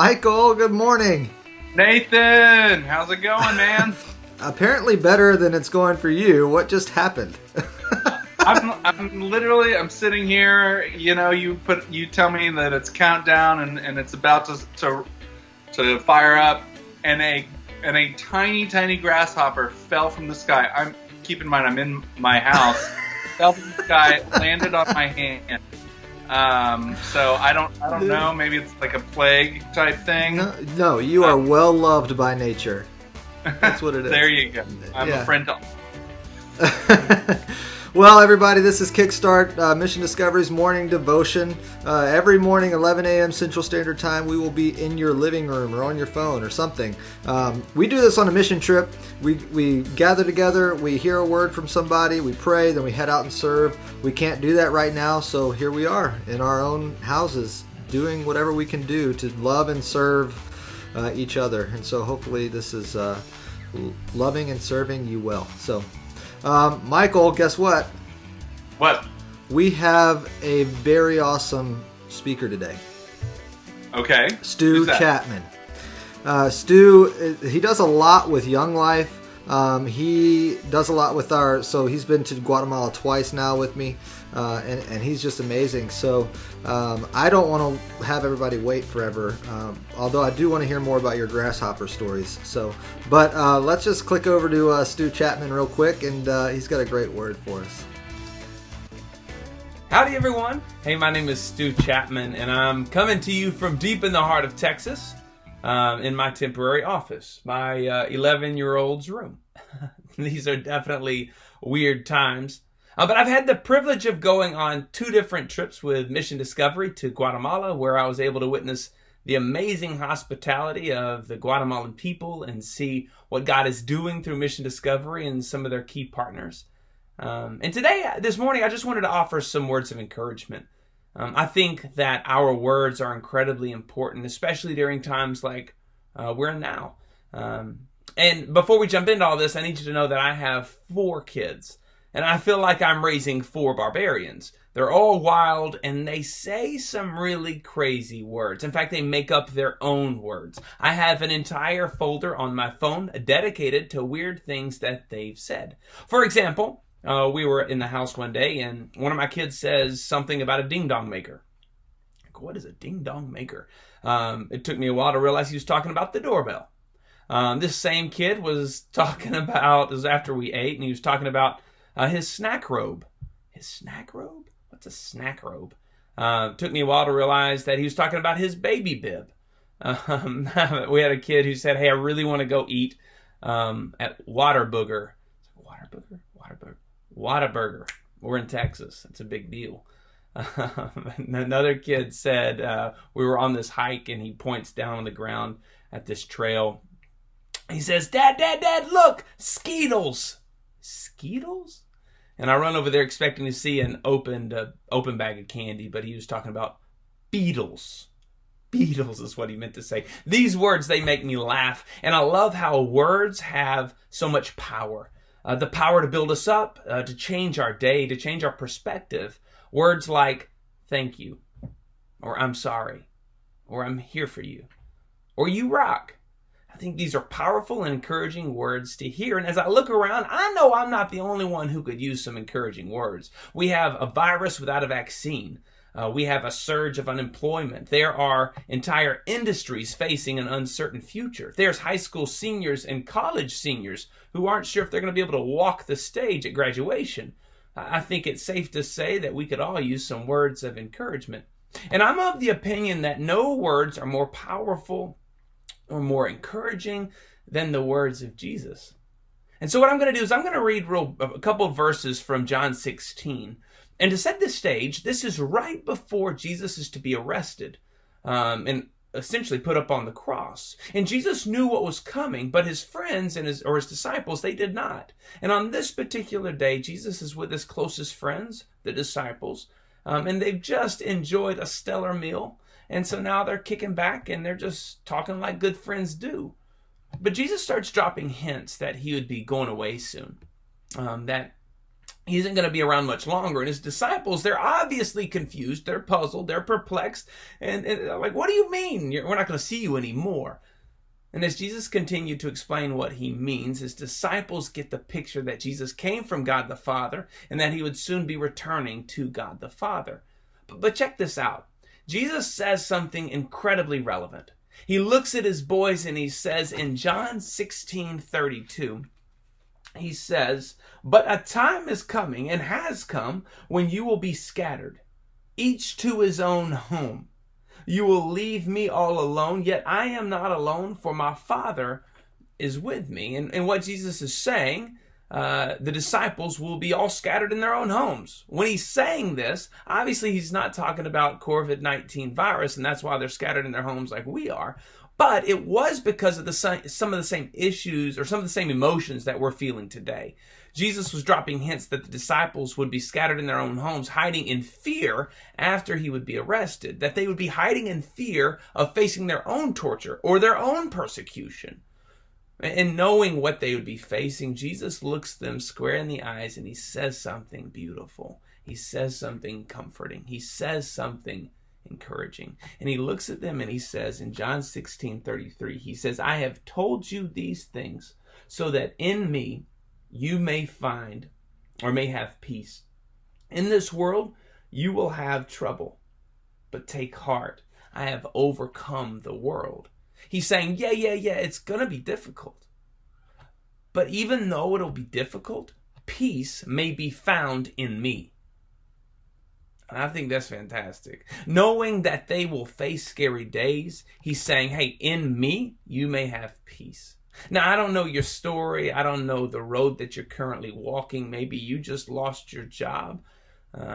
Michael, good morning. Nathan, how's it going, man? Apparently better than it's going for you. What just happened? I'm sitting here. You know, you tell me that it's countdown and it's about to fire up, and a tiny grasshopper fell from the sky. Keep in mind, I'm in my house. Fell from the sky, landed on my hand. So I don't know. Maybe it's like a plague type thing. No, you are well loved by nature. That's what it is. There you go. I'm a friend to Well, everybody, this is Kickstart Mission Discovery's morning devotion. Every morning, 11 a.m. Central Standard Time, we will be in your living room or on your phone or something. We do this on a mission trip. We gather together, we hear a word from somebody, we pray, then we head out and serve. We can't do that right now, so here we are in our own houses doing whatever we can do to love and serve each other. And so hopefully this is loving and serving you well. So, Michael, guess what? What? We have a very awesome speaker today. Okay. Stu Chapman. Stu, he does a lot with Young Life. He does a lot with he's been to Guatemala twice now with me, and he's just amazing. So I don't want to have everybody wait forever, although I do want to hear more about your grasshopper stories. But let's just click over to Stu Chapman real quick, and he's got a great word for us. Howdy, everyone. Hey, my name is Stu Chapman, and I'm coming to you from deep in the heart of Texas. In my temporary office, my 11-year-old's room. These are definitely weird times. But I've had the privilege of going on 2 different trips with Mission Discovery to Guatemala, where I was able to witness the amazing hospitality of the Guatemalan people and see what God is doing through Mission Discovery and some of their key partners. And this morning, I just wanted to offer some words of encouragement. I think that our words are incredibly important, especially during times like we're in now. And before we jump into all this, I need you to know that I have 4 kids, and I feel like I'm raising 4 barbarians. They're all wild, and they say some really crazy words. In fact, they make up their own words. I have an entire folder on my phone dedicated to weird things that they've said. For example, we were in the house one day, and one of my kids says something about a ding-dong maker. What is a ding-dong maker? It took me a while to realize he was talking about the doorbell. This same kid was talking about, it was after we ate, and he was talking about his snack robe. His snack robe? What's a snack robe? Took me a while to realize that he was talking about his baby bib. We had a kid who said, hey, I really want to go eat at Whataburger. Whataburger. We're in Texas. It's a big deal. Another kid said we were on this hike, and he points down on the ground at this trail. He says, Dad, look, Skittles. Skittles? And I run over there expecting to see an open bag of candy, but he was talking about Beatles. Beatles is what he meant to say. These words, they make me laugh, and I love how words have so much power. The power to build us up, to change our day, to change our perspective. Words like, thank you, or I'm sorry, or I'm here for you, or you rock. I think these are powerful and encouraging words to hear. And as I look around, I know I'm not the only one who could use some encouraging words. We have a virus without a vaccine. We have a surge of unemployment. There are entire industries facing an uncertain future. There's high school seniors and college seniors who aren't sure if they're going to be able to walk the stage at graduation. I think it's safe to say that we could all use some words of encouragement. And I'm of the opinion that no words are more powerful or more encouraging than the words of Jesus. And so what I'm going to do is I'm going to read a couple of verses from John 16. And to set the stage, this is right before Jesus is to be arrested and essentially put up on the cross. And Jesus knew what was coming, but his friends and his disciples, they did not. And on this particular day, Jesus is with his closest friends, the disciples, and they've just enjoyed a stellar meal. And so now they're kicking back and they're just talking like good friends do. But Jesus starts dropping hints that he would be going away soon, that he isn't going to be around much longer. And his disciples, they're obviously confused. They're puzzled. They're perplexed. And they're like, what do you mean? We're not going to see you anymore. And as Jesus continued to explain what he means, his disciples get the picture that Jesus came from God the Father and that he would soon be returning to God the Father. But check this out. Jesus says something incredibly relevant. He looks at his boys and he says in John 16:32, he says, "But a time is coming and has come when you will be scattered, each to his own home. You will leave me all alone, yet I am not alone, for my Father is with me." And what Jesus is saying, the disciples will be all scattered in their own homes. When he's saying this, obviously he's not talking about COVID-19 virus, and that's why they're scattered in their homes like we are. But it was because of some of the same issues or some of the same emotions that we're feeling today. Jesus was dropping hints that the disciples would be scattered in their own homes, hiding in fear after he would be arrested, that they would be hiding in fear of facing their own torture or their own persecution. And knowing what they would be facing, Jesus looks them square in the eyes and he says something beautiful. He says something comforting. He says something encouraging. And he looks at them and he says in John 16:33, he says, "I have told you these things so that in me you may find or may have peace. In this world you will have trouble, but take heart. I have overcome the world." He's saying, yeah, it's going to be difficult. But even though it'll be difficult, peace may be found in me. And I think that's fantastic. Knowing that they will face scary days, he's saying, hey, in me, you may have peace. Now, I don't know your story. I don't know the road that you're currently walking. Maybe you just lost your job.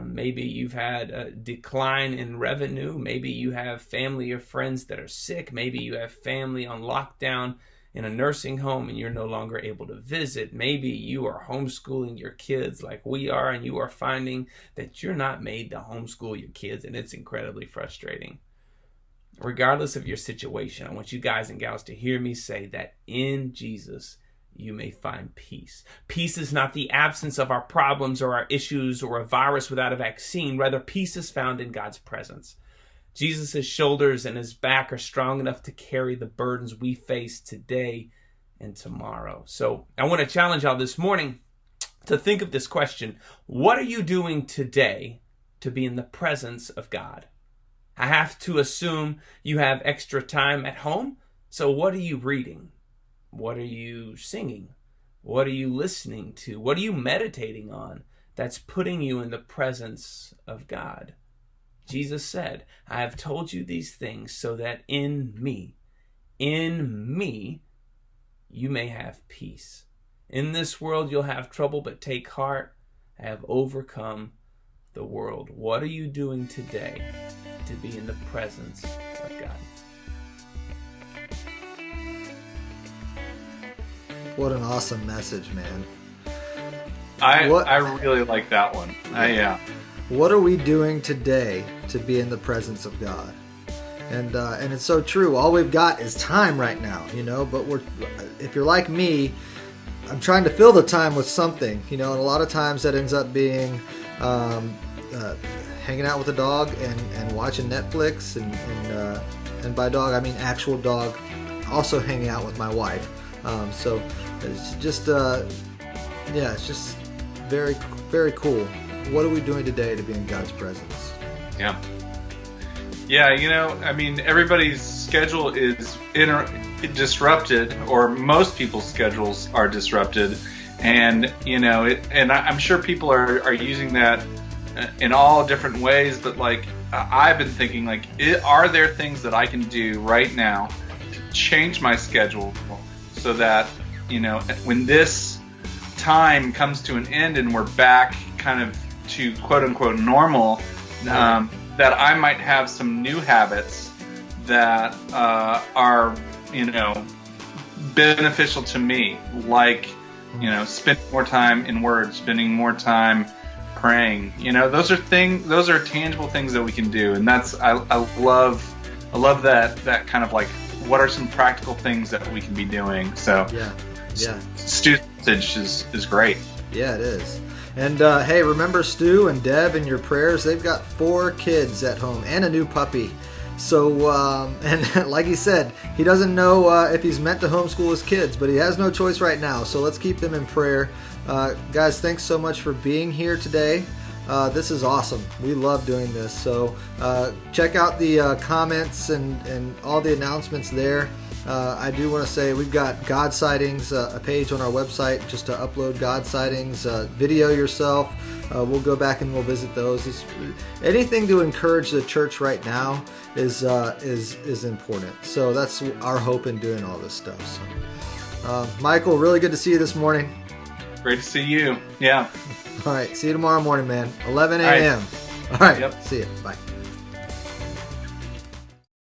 Maybe you've had a decline in revenue. Maybe you have family or friends that are sick. Maybe you have family on lockdown in a nursing home and you're no longer able to visit. Maybe you are homeschooling your kids like we are, and you are finding that you're not made to homeschool your kids, and it's incredibly frustrating. Regardless of your situation, I want you guys and gals to hear me say that in Jesus, you may find peace. Peace is not the absence of our problems or our issues or a virus without a vaccine. Rather, peace is found in God's presence. Jesus' shoulders and his back are strong enough to carry the burdens we face today and tomorrow. So I want to challenge y'all this morning to think of this question. What are you doing today to be in the presence of God? I have to assume you have extra time at home. So what are you reading? What are you singing? What are you listening to? What are you meditating on that's putting you in the presence of God? Jesus said, I have told you these things so that in me, you may have peace. In this world you'll have trouble, but take heart. I have overcome the world. What are you doing today to be in the presence of God? What an awesome message, man. I really like that one. Yeah. What are we doing today to be in the presence of God? And it's so true. All we've got is time right now, but if you're like me, I'm trying to fill the time with something, and a lot of times that ends up being hanging out with the dog and watching Netflix, and by dog I mean actual dog, also hanging out with my wife. So it's just it's just very, very cool. What are we doing today to be in God's presence? Yeah, everybody's schedule is disrupted, or most people's schedules are disrupted, and I'm sure people are using that in all different ways. But I've been thinking, are there things that I can do right now to change my schedule so that when this time comes to an end and we're back kind of to quote unquote normal, that I might have some new habits that are beneficial to me, spending more time in Word, spending more time praying. Those are tangible things that we can do, and I love that kind of what are some practical things that we can be doing. So yeah. Stu's message is great. Yeah, it is. And hey, remember Stu and Deb in your prayers. They've got 4 kids at home and a new puppy. So, and like he said, he doesn't know if he's meant to homeschool his kids, but he has no choice right now. So let's keep them in prayer. Guys, thanks so much for being here today. This is awesome. We love doing this. So check out the comments and all the announcements there. I do want to say we've got God Sightings, a page on our website just to upload God Sightings, video yourself. We'll go back and we'll visit those. Anything to encourage the church right now is important. So that's our hope in doing all this stuff. So, Michael, really good to see you this morning. Great to see you. Yeah. All right. See you tomorrow morning, man. 11 a.m. All right. Yep. See you. Bye.